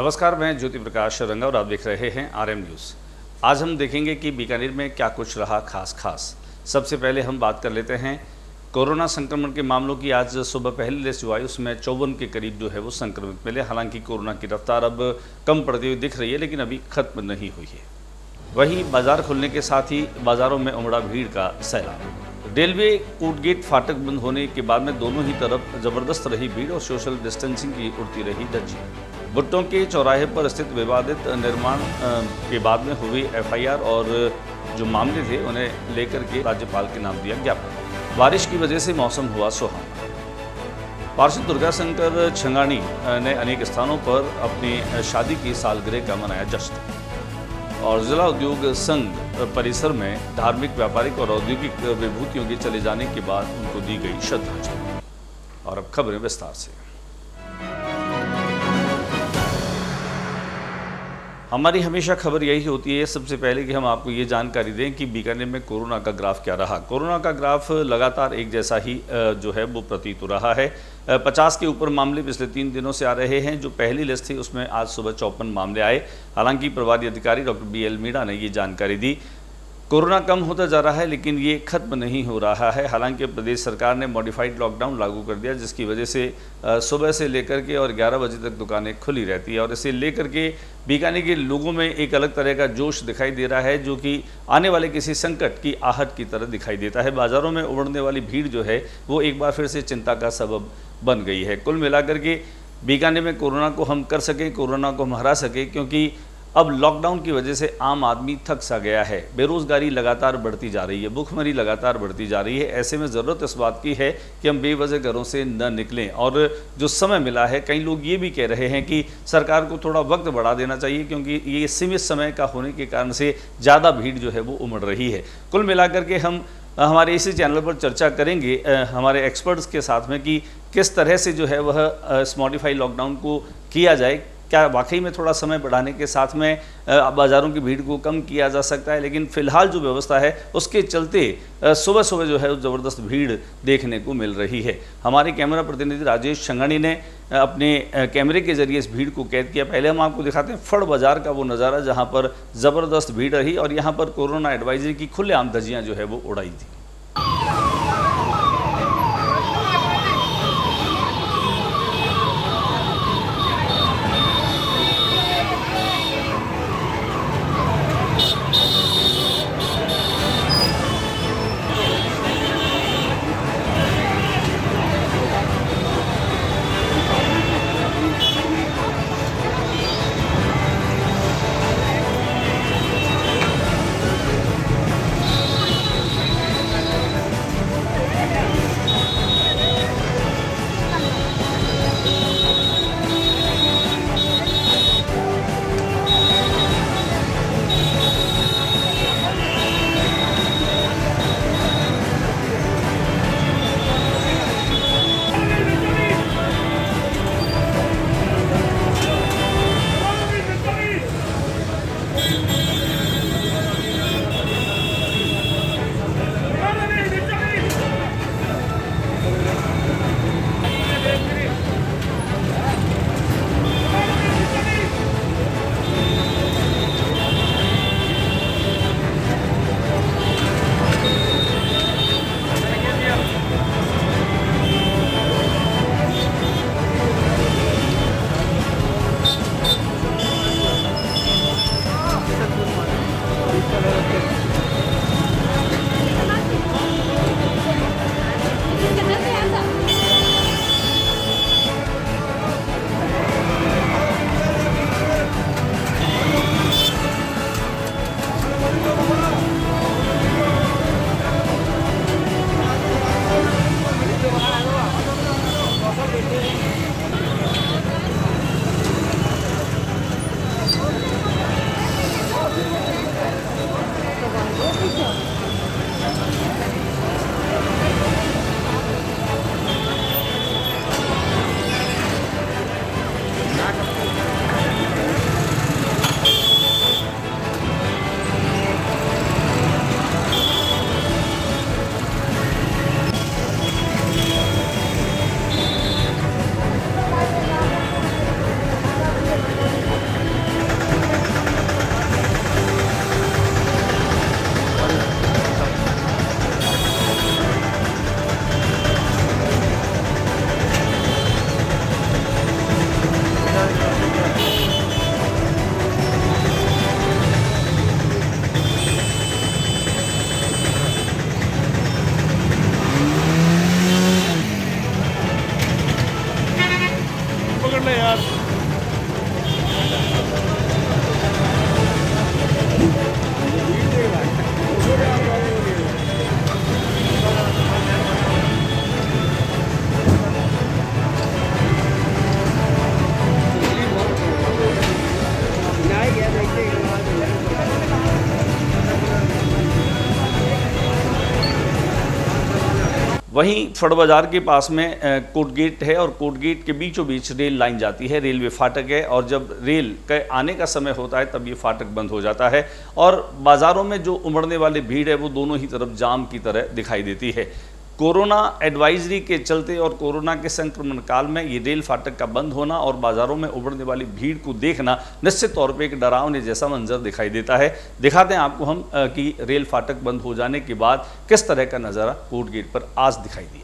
नमस्कार, मैं ज्योति प्रकाश रंगा और आप देख रहे हैं आरएम न्यूज़। आज हम देखेंगे कि बीकानेर में क्या कुछ रहा खास। सबसे पहले हम बात कर लेते हैं कोरोना संक्रमण के मामलों की। आज सुबह पहली लिस्ट जो आई उसमें 54 के करीब जो है वो संक्रमित मिले। हालांकि कोरोना की रफ्तार अब कम पड़ती हुई दिख रही है, लेकिन अभी खत्म नहीं हुई है। वहीं बाजार खुलने के साथ ही बाज़ारों में उमड़ा भीड़ का सैलाब। रेलवे कोटगेट फाटक बंद होने के बाद में दोनों ही तरफ ज़बरदस्त रही भीड़ और सोशल डिस्टेंसिंग की उड़ती रही धज्जी। भुट्टो के चौराहे पर स्थित विवादित निर्माण के बाद में हुई एफआईआर और जो मामले थे उन्हें लेकर के राज्यपाल के नाम दिया ज्ञापन। बारिश की वजह से मौसम हुआ सुहावना। पार्षद दुर्गा शंकर छंगानी ने अनेक स्थानों पर अपनी शादी की सालगिरह का मनाया जश्न। और जिला उद्योग संघ परिसर में धार्मिक, व्यापारिक और औद्योगिक विभूतियों के चले जाने के बाद उनको दी गई श्रद्धांजलि। और अब खबरें विस्तार से। हमारी हमेशा खबर यही होती है सबसे पहले कि हम आपको ये जानकारी दें कि बीकानेर में कोरोना का ग्राफ क्या रहा। कोरोना का ग्राफ लगातार एक जैसा ही जो है वो प्रतीत हो रहा है। 50 के ऊपर मामले पिछले 3 दिनों से आ रहे हैं। जो पहली लिस्ट थी उसमें आज सुबह 54 मामले आए। हालांकि प्रभारी अधिकारी डॉक्टर BL मीणा ने ये जानकारी दी। कोरोना कम होता जा रहा है, लेकिन ये खत्म नहीं हो रहा है। हालांकि प्रदेश सरकार ने मॉडिफाइड लॉकडाउन लागू कर दिया, जिसकी वजह से सुबह से लेकर के और 11 बजे तक दुकानें खुली रहती है। और इसे लेकर के बीकानेर के लोगों में एक अलग तरह का जोश दिखाई दे रहा है, जो कि आने वाले किसी संकट की आहट की तरह दिखाई देता है। बाज़ारों में उमड़ने वाली भीड़ जो है वो एक बार फिर से चिंता का सबब बन गई है। कुल मिलाकर के बीकानेर में कोरोना को हम कर सकें, कोरोना को हम हरा सकें, क्योंकि अब लॉकडाउन की वजह से आम आदमी थक सा गया है। बेरोज़गारी लगातार बढ़ती जा रही है, भुखमरी लगातार बढ़ती जा रही है। ऐसे में ज़रूरत इस बात की है कि हम बेवजह घरों से न निकलें। और जो समय मिला है, कई लोग ये भी कह रहे हैं कि सरकार को थोड़ा वक्त बढ़ा देना चाहिए, क्योंकि ये सीमित समय का होने के कारण से ज़्यादा भीड़ जो है वो उमड़ रही है। कुल मिलाकर के हम हमारे इसी चैनल पर चर्चा करेंगे हमारे एक्सपर्ट्स के साथ में कि किस तरह से जो है वह इस मॉडिफाइड लॉकडाउन को किया जाए। क्या वाकई में थोड़ा समय बढ़ाने के साथ में बाज़ारों की भीड़ को कम किया जा सकता है, लेकिन फ़िलहाल जो व्यवस्था है उसके चलते सुबह सुबह जो है ज़बरदस्त भीड़ देखने को मिल रही है। हमारे कैमरा प्रतिनिधि राजेश छंगानी ने अपने कैमरे के जरिए इस भीड़ को कैद किया। पहले हम आपको दिखाते हैं फड़ बाज़ार का वो नज़ारा, जहाँ पर ज़बरदस्त भीड़ रही और यहाँ पर कोरोना एडवाइजरी की खुलेआम धज्जियाँ जो है वो उड़ाई थी। वहीं फड़ बाजार के पास में कोर्ट गेट है और कोर्ट गेट के बीचों बीच रेल लाइन जाती है, रेलवे फाटक है और जब रेल के आने का समय होता है तब ये फाटक बंद हो जाता है और बाज़ारों में जो उमड़ने वाली भीड़ है वो दोनों ही तरफ जाम की तरह दिखाई देती है। कोरोना एडवाइजरी के चलते और कोरोना के संक्रमण काल में ये रेल फाटक का बंद होना और बाज़ारों में उमड़ने वाली भीड़ को देखना निश्चित तौर पे एक डरावने जैसा मंजर दिखाई देता है। दिखाते हैं आपको हम कि रेल फाटक बंद हो जाने के बाद किस तरह का नज़ारा कोर्ट गेट पर आज दिखाई दिया।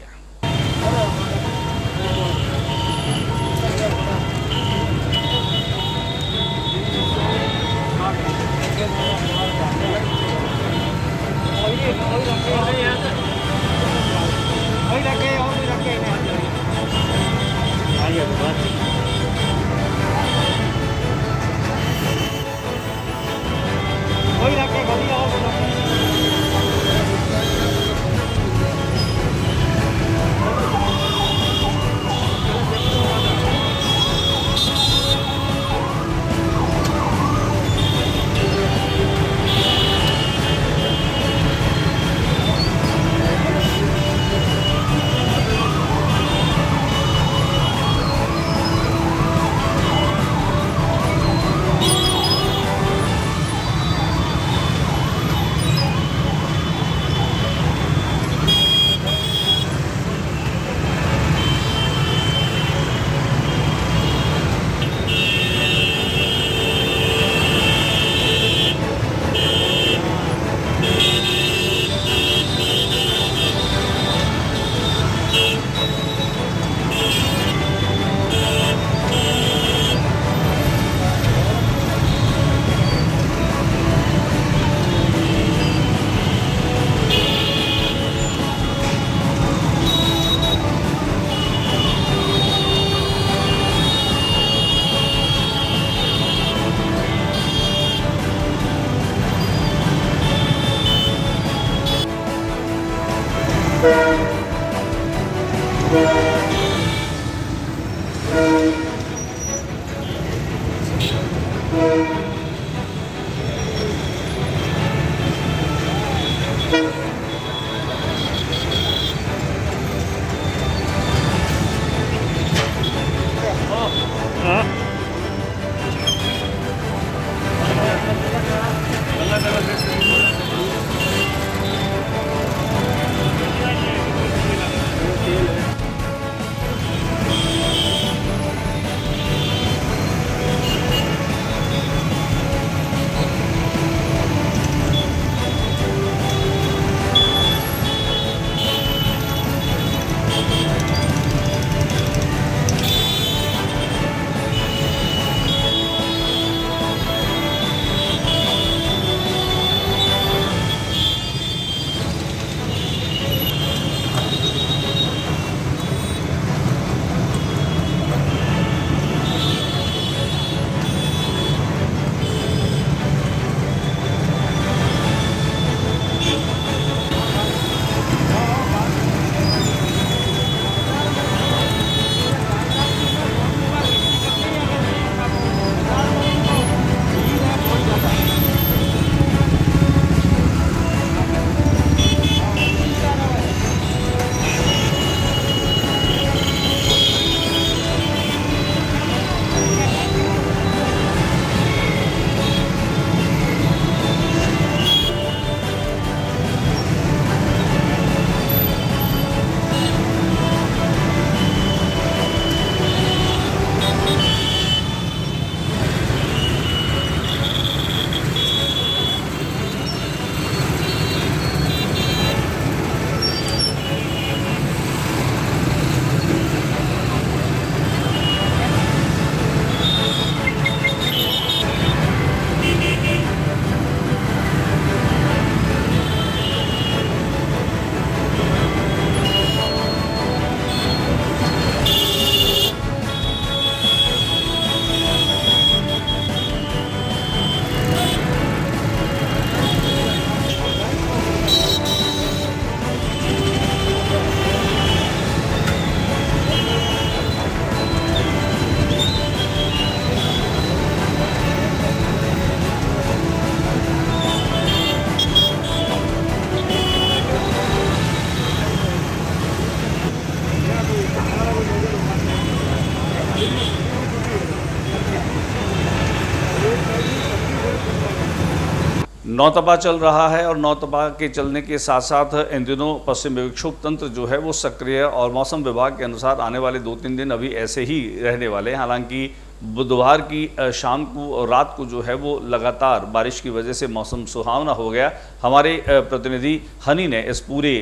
नौतपा चल रहा है और नौतपा के चलने के साथ साथ इन दिनों पश्चिम विक्षोभ तंत्र जो है वो सक्रिय और मौसम विभाग के अनुसार आने वाले 2-3 दिन अभी ऐसे ही रहने वाले हैं। हालांकि बुधवार की शाम को और रात को जो है वो लगातार बारिश की वजह से मौसम सुहावना हो गया। हमारे प्रतिनिधि हनी ने इस पूरे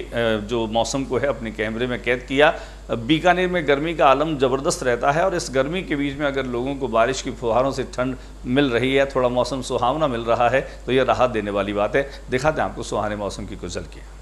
जो मौसम को है अपने कैमरे में कैद किया। बीकानेर में गर्मी का आलम ज़बरदस्त रहता है और इस गर्मी के बीच में अगर लोगों को बारिश की फुहारों से ठंड मिल रही है, थोड़ा मौसम सुहावना मिल रहा है, तो यह राहत देने वाली बात है। दिखाते हैं आपको सुहाने मौसम की कुछ झलकियां।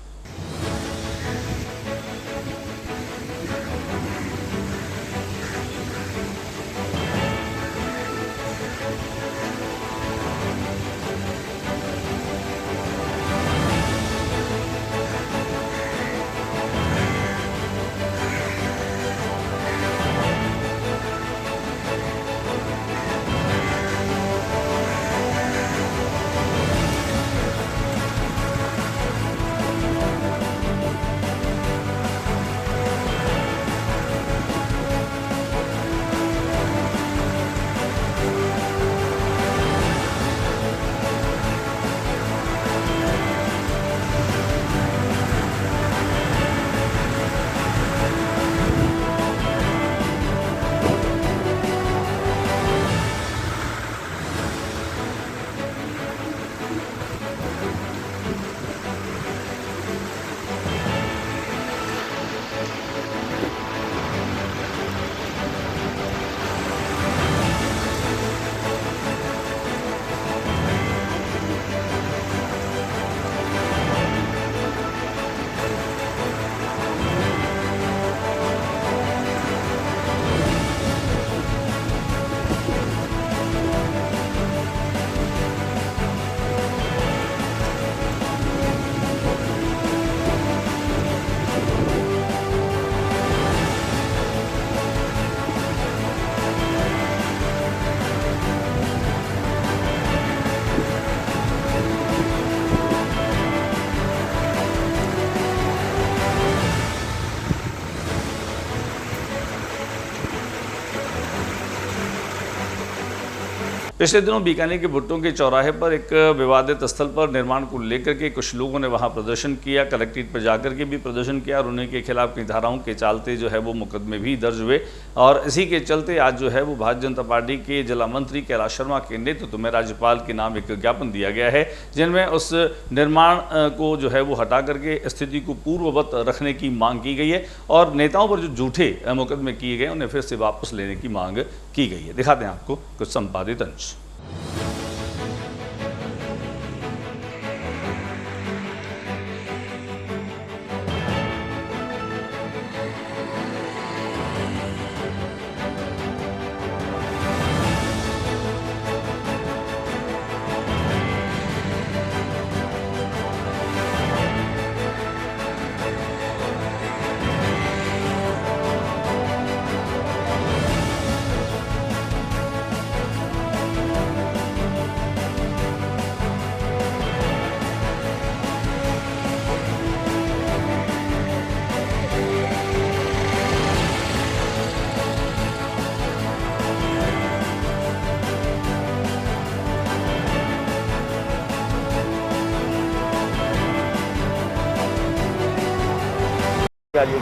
पिछले दिनों बीकानेर के भुट्टो के चौराहे पर एक विवादित स्थल पर निर्माण को लेकर के कुछ लोगों ने वहां प्रदर्शन किया। कलेक्ट्रेट पर जाकर के भी प्रदर्शन किया और उन्हीं के खिलाफ कई धाराओं के चलते जो है वो मुकदमे भी दर्ज हुए। और इसी के चलते आज जो है वो भारतीय जनता पार्टी के जिला मंत्री कैलाश शर्मा के नेतृत्व में राज्यपाल के नाम एक ज्ञापन दिया गया है, जिनमें उस निर्माण को जो है वो हटा करके स्थिति को पूर्ववत रखने की मांग की गई है और नेताओं पर जो झूठे मुकदमे किए गए उन्हें फिर से वापस लेने की मांग की गई है। दिखाते हैं आपको कुछ संपादित अंश।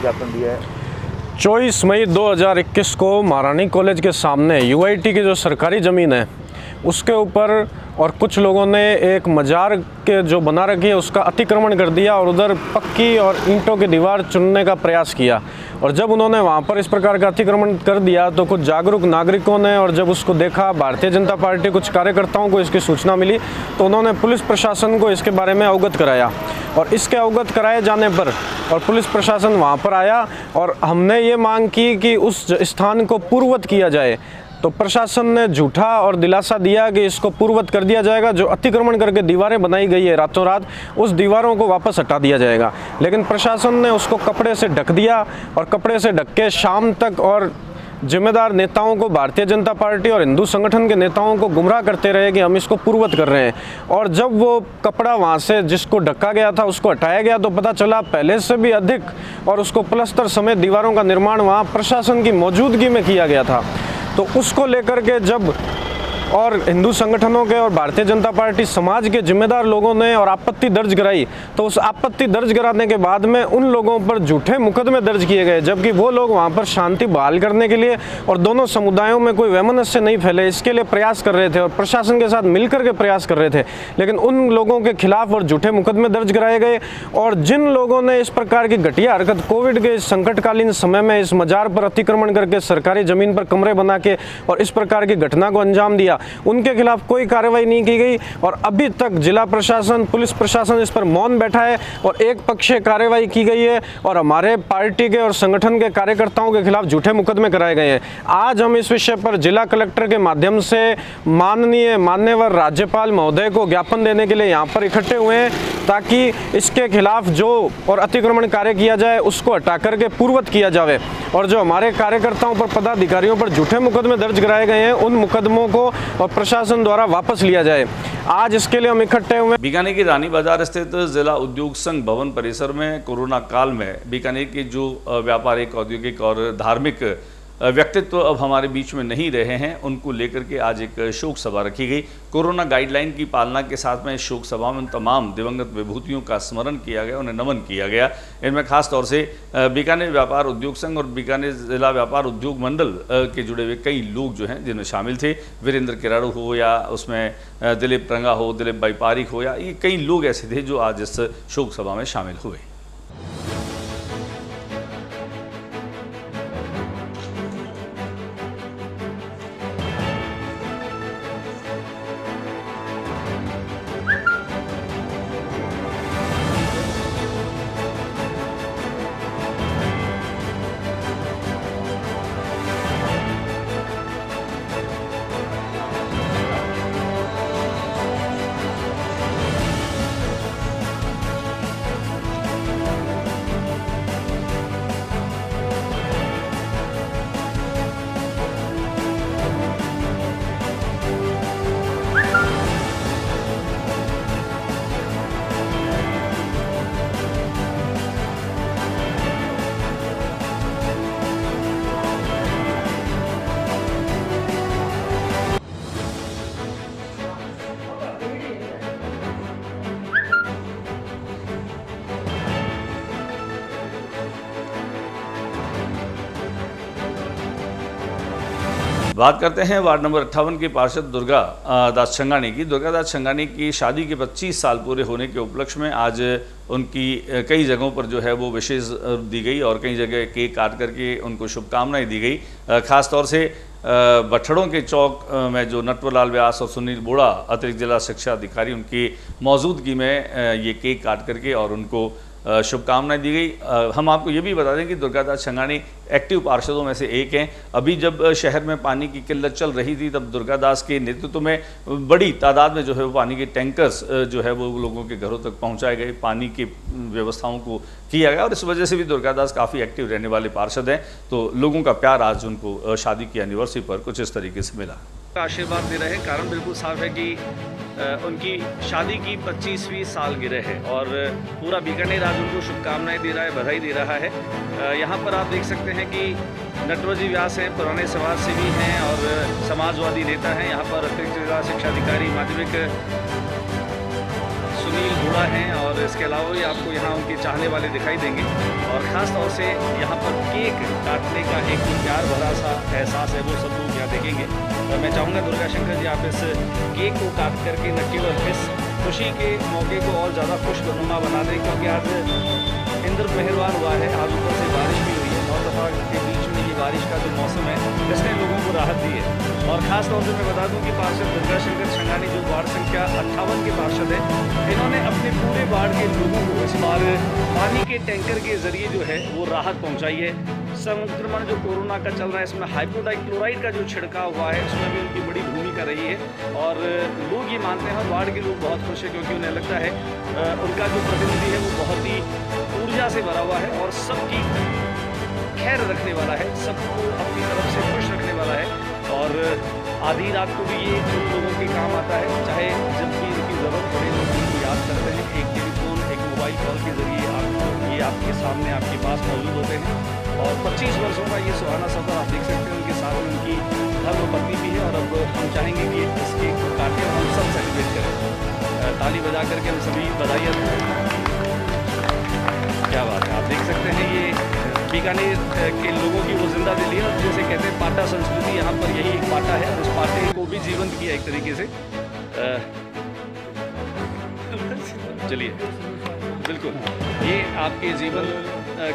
ज्ञापन दिया है 24 मई 2021 को महारानी कॉलेज के सामने यूआईटी की जो सरकारी ज़मीन है उसके ऊपर और कुछ लोगों ने एक मजार के जो बना रखी है उसका अतिक्रमण कर दिया और उधर पक्की और ईंटों की दीवार चुनने का प्रयास किया। और जब उन्होंने वहाँ पर इस प्रकार का अतिक्रमण कर दिया तो कुछ जागरूक नागरिकों ने और जब उसको देखा, भारतीय जनता पार्टी कुछ कार्यकर्ताओं को इसकी सूचना मिली तो उन्होंने पुलिस प्रशासन को इसके बारे में अवगत कराया। और इसके अवगत कराए जाने पर और पुलिस प्रशासन वहाँ पर आया और हमने ये मांग की कि उस स्थान को पूर्ववत किया जाए, तो प्रशासन ने झूठा और दिलासा दिया कि इसको पूर्ववत कर दिया जाएगा। जो अतिक्रमण करके दीवारें बनाई गई है रातों रात, उस दीवारों को वापस हटा दिया जाएगा। लेकिन प्रशासन ने उसको कपड़े से ढक दिया और कपड़े से ढक के शाम तक और जिम्मेदार नेताओं को, भारतीय जनता पार्टी और हिंदू संगठन के नेताओं को गुमराह करते रहे कि हम इसको पूर्ववत कर रहे हैं। और जब वो कपड़ा वहाँ से जिसको ढका गया था उसको हटाया गया तो पता चला पहले से भी अधिक और उसको प्लस्तर समेत दीवारों का निर्माण वहाँ प्रशासन की मौजूदगी में किया गया था। तो उसको लेकर के जब और हिंदू संगठनों के और भारतीय जनता पार्टी समाज के जिम्मेदार लोगों ने और आपत्ति दर्ज कराई, तो उस आपत्ति दर्ज कराने के बाद में उन लोगों पर झूठे मुकदमे दर्ज किए गए, जबकि वो लोग वहाँ पर शांति बहाल करने के लिए और दोनों समुदायों में कोई वैमनस्य नहीं फैले इसके लिए प्रयास कर रहे थे और प्रशासन के साथ मिलकर के प्रयास कर रहे थे। लेकिन उन लोगों के खिलाफ और झूठे मुकदमे दर्ज कराए गए। और जिन लोगों ने इस प्रकार की घटिया हरकत कोविड के संकटकालीन समय में इस मजार पर अतिक्रमण करके सरकारी जमीन पर कमरे बना के और इस प्रकार की घटना को अंजाम दिया, उनके खिलाफ कोई कार्रवाई नहीं की गई। और अभी तक जिला प्रशासन, पुलिस प्रशासन इस पर मौन बैठा है और एक पक्षीय कार्रवाई की गई है और हमारे पार्टी के और संगठन के कार्यकर्ताओं के खिलाफ झूठे मुकदमे कराए गए हैं। आज हम इस विषय पर जिला कलेक्टर के माध्यम से माननीय राज्यपाल महोदय को ज्ञापन देने के लिए यहाँ पर इकट्ठे हुए हैं, ताकि इसके खिलाफ जो और अतिक्रमण कार्य किया जाए उसको हटा करके पूर्ववत किया जाए और जो हमारे कार्यकर्ताओं पर, पदाधिकारियों पर झूठे मुकदमे दर्ज कराए गए हैं उन मुकदमों को और प्रशासन द्वारा वापस लिया जाए। आज इसके लिए हम इकट्ठे हुए। बीकानेर के रानी बाजार स्थित जिला उद्योग संघ भवन परिसर में कोरोना काल में बीकानेर के जो व्यापारिक, औद्योगिक और धार्मिक व्यक्तित्व अब हमारे बीच में नहीं रहे हैं, उनको लेकर के आज एक शोक सभा रखी गई। कोरोना गाइडलाइन की पालना के साथ में इस शोक सभा में तमाम दिवंगत विभूतियों का स्मरण किया गया, उन्हें नमन किया गया। इनमें खास तौर से बीकानेर व्यापार उद्योग संघ और बीकानेर जिला व्यापार उद्योग मंडल के जुड़े हुए कई लोग जो हैं जिनमें शामिल थे। वीरेंद्र किराड़ू हो या उसमें दिलीप रंगा हो, दिलीप भाई पारिक हो, या ये कई लोग ऐसे थे जो आज इस शोक सभा में शामिल हुए। बात करते हैं वार्ड नंबर 58 के पार्षद दुर्गा दास छंगानी की। दुर्गा दास छंगानी की शादी के 25 साल पूरे होने के उपलक्ष्य में आज उनकी कई जगहों पर जो है वो विशेष दी गई और कई जगह केक काट करके उनको शुभकामनाएं दी गई। खास तौर से बठड़ों के चौक में जो नटवरलाल व्यास और सुनील बोड़ा अतिरिक्त जिला शिक्षा अधिकारी, उनकी मौजूदगी में ये केक काट करके और उनको शुभकामनाएं दी गई। हम आपको ये भी बता दें कि दुर्गा दास छंगानी एक्टिव पार्षदों में से एक हैं। अभी जब शहर में पानी की किल्लत चल रही थी तब दुर्गा दास के नेतृत्व में बड़ी तादाद में जो है वो पानी के टैंकर्स जो है वो लोगों के घरों तक पहुंचाए गए, पानी की व्यवस्थाओं को किया गया और इस वजह से भी दुर्गा दास काफ़ी एक्टिव रहने वाले पार्षद हैं। तो लोगों का प्यार आज उनको शादी की एनिवर्सरी पर कुछ इस तरीके से मिला। आशीर्वाद दे रहे हैं, कारण बिल्कुल साफ है कि उनकी शादी की 25वीं सालगिरह है और पूरा बीकानेर आज उनको शुभकामनाएं दे रहा है, बधाई दे रहा है। यहाँ पर आप देख सकते हैं कि नटवरजी व्यास हैं, पुराने समाज सेवी हैं और समाजवादी नेता हैं। यहाँ पर अतिरिक्त जिला शिक्षा अधिकारी माध्यमिक सुनील बोड़ा हैं और इसके अलावा भी आपको यहाँ उनके चाहने वाले दिखाई देंगे। और ख़ास तौर से यहाँ पर केक काटने का एक प्यार भरा सा एहसास है, वो सब लोग यहाँ देखेंगे। और मैं चाहूँगा दुर्गा शंकर जी आप इस केक को काट करके न केवल इस खुशी के मौके को और ज़्यादा खुशनुमा बना दें, क्योंकि आज इंद्र मेहरबान हुआ है, आज ऊपर से बारिश भी हुई है। 9 दफ़ा के बीच में ये बारिश का जो मौसम है इसने लोगों को राहत दी है। और ख़ास तौर से मैं बता दूं कि पार्षद दुर्गा शंकर छंगानी जो वार्ड संख्या 58 के पार्षद हैं, इन्होंने अपने पूरे वार्ड के लोगों को इस बार पानी के टैंकर के ज़रिए जो है वो राहत पहुँचाई है। संक्रमण जो कोरोना का चल रहा है इसमें हाइपोडाइक्लोराइड का जो छिड़काव हुआ है उसमें भी उनकी बड़ी भूमिका रही है और लोग ये मानते हैं और वार्ड के लोग बहुत खुश हैं, क्योंकि उन्हें लगता है उनका जो प्रतिनिधि है वो बहुत ही ऊर्जा से भरा हुआ है और सबकी खैर रखने वाला है, सबको अपनी तरफ से खुश रखने वाला है। और आधी रात को भी ये उन लोगों के काम आता है, चाहे जब भी इनकी ज़रूरत पड़े लोग उनको याद करते हैं। एक टेलीफोन, एक मोबाइल कॉल के ज़रिए आपको ये आपके सामने आपके पास मौजूद होते हैं। और 25 वर्षों का ये सुहाना सफ़र आप देख सकते हैं। उनके साथ में उनकी धर्मपत्नी भी है और अब हम चाहेंगे कि इस केक को काटें और हम सब सेलिब्रेट करें। ताली बजा करके हम सभी बधाई दें। क्या बात है, आप देख सकते हैं ये बीकानेर के लोगों की वो जिंदा दिली है। और जैसे कहते हैं पाटा संस्कृति, यहाँ पर यही एक पाटा है और उस पाटे को भी जीवंत किया एक तरीके से। चलिए बिल्कुल, ये आपके जीवन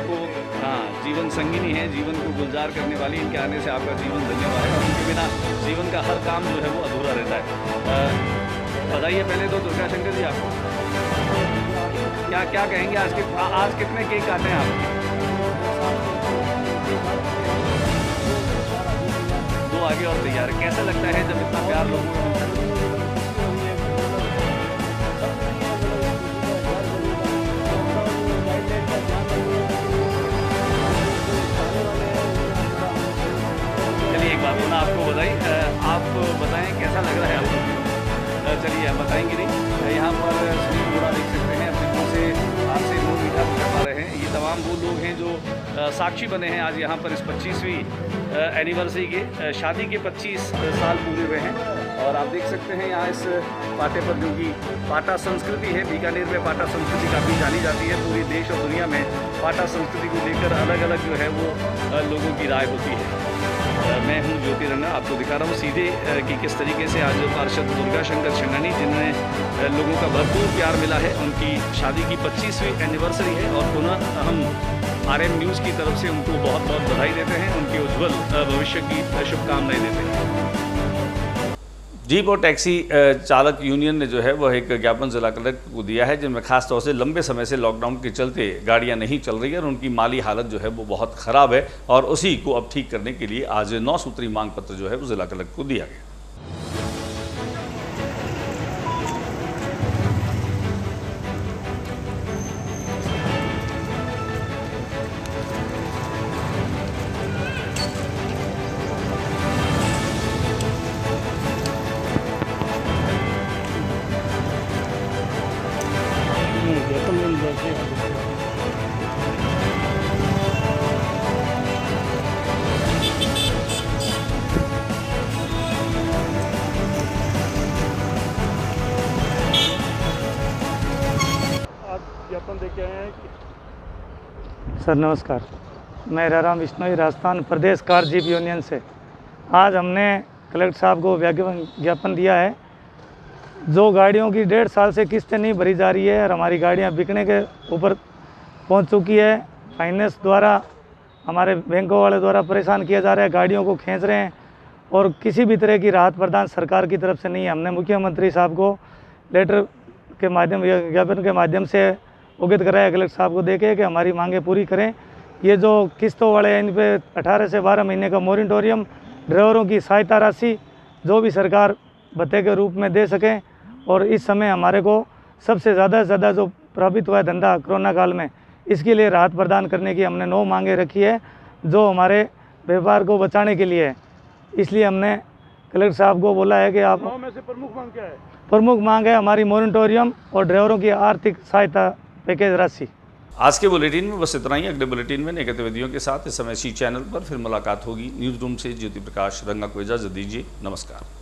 को, हाँ, जीवन संगिनी है, जीवन को गुलजार करने वाली। इनके आने से आपका जीवन धन्यवाद है और उनके बिना जीवन का हर काम जो है वो अधूरा रहता है। बताइए पहले तो दुर्गा शंकर जी आपको क्या कहेंगे आज कितने केक काटे हैं आप? 2 आगे और तैयार। कैसा लगता है जब इतना प्यार लोगों को मिलता है? चलिए एक बात होना आपको बधाई। आप बताएं कैसा लग रहा है आपको? चलिए आप बताएंगे नहीं। यहाँ पर सुनील घोड़ा देख सकते हैं, अपने मुँह से हाथ से मुँह मीठा कर रहे हैं। ये तमाम वो लोग हैं जो साक्षी बने हैं आज यहाँ पर इस 25वीं एनिवर्सरी के, शादी के 25 साल पूरे हुए हैं। और आप देख सकते हैं यहाँ इस पाटे पर, जो कि पाटा संस्कृति है, बीकानेर में पाटा संस्कृति काफ़ी जानी जाती है। पूरे देश और दुनिया में पाटा संस्कृति को लेकर अलग अलग जो है वो लोगों की राय होती है। मैं हूं ज्योति रंगा, आपको दिखा रहा हूं सीधे कि किस तरीके से आज पार्षद दुर्गा शंकर छन्नानी, जिन्हें लोगों का भरपूर प्यार मिला है, उनकी शादी की 25वीं एनिवर्सरी है। और पुनः हम RM न्यूज़ की तरफ से उनको बहुत बहुत बधाई देते हैं, उनके उज्ज्वल भविष्य की शुभकामनाएं देते हैं। जीप और टैक्सी चालक यूनियन ने जो है वह एक ज्ञापन जिला कलेक्टर को दिया है, जिनमें खास तौर से लंबे समय से लॉकडाउन के चलते गाड़ियां नहीं चल रही है और उनकी माली हालत जो है वो बहुत ख़राब है। और उसी को अब ठीक करने के लिए आज 9 सूत्री मांग पत्र जो है वो जिला कलेक्टर को दिया गया। सर नमस्कार, मैं राम विश्नोई, राजस्थान प्रदेश कार जीप यूनियन से। आज हमने कलेक्टर साहब को ज्ञापन दिया है। जो गाड़ियों की 1.5 साल से किस्तें नहीं भरी जा रही है और हमारी गाड़ियां बिकने के ऊपर पहुंच चुकी है। फाइनेंस द्वारा, हमारे बैंकों वाले द्वारा परेशान किया जा रहा है, गाड़ियों को खींच रहे हैं और किसी भी तरह की राहत प्रदान सरकार की तरफ से नहीं है। हमने मुख्यमंत्री साहब को लेटर के माध्यम, ज्ञापन के माध्यम से अवगत कराया कलेक्टर साहब को देके कि हमारी मांगें पूरी करें। ये जो किस्तों वाले, इन पे 18 से 12 महीने का मोरिटोरियम, ड्राइवरों की सहायता राशि जो भी सरकार भत्ते के रूप में दे सकें। और इस समय हमारे को सबसे ज़्यादा जो प्रभावित हुआ है धंधा कोरोना काल में, इसके लिए राहत प्रदान करने की हमने 9 मांगें रखी है, जो हमारे व्यापार को बचाने के लिए है। इसलिए हमने कलेक्टर साहब को बोला है कि आप, 9 में से प्रमुख मांग क्या है? प्रमुख मांग है हमारी मोरिटोरियम और ड्राइवरों की आर्थिक सहायता पैकेज राशि। आज के बुलेटिन में बस इतना ही। अगले बुलेटिन में नई गतिविधियों के साथ इस समय सी चैनल पर फिर मुलाकात होगी। न्यूज़ रूम से ज्योति प्रकाश रंगा को इजाज़त दीजिए। नमस्कार।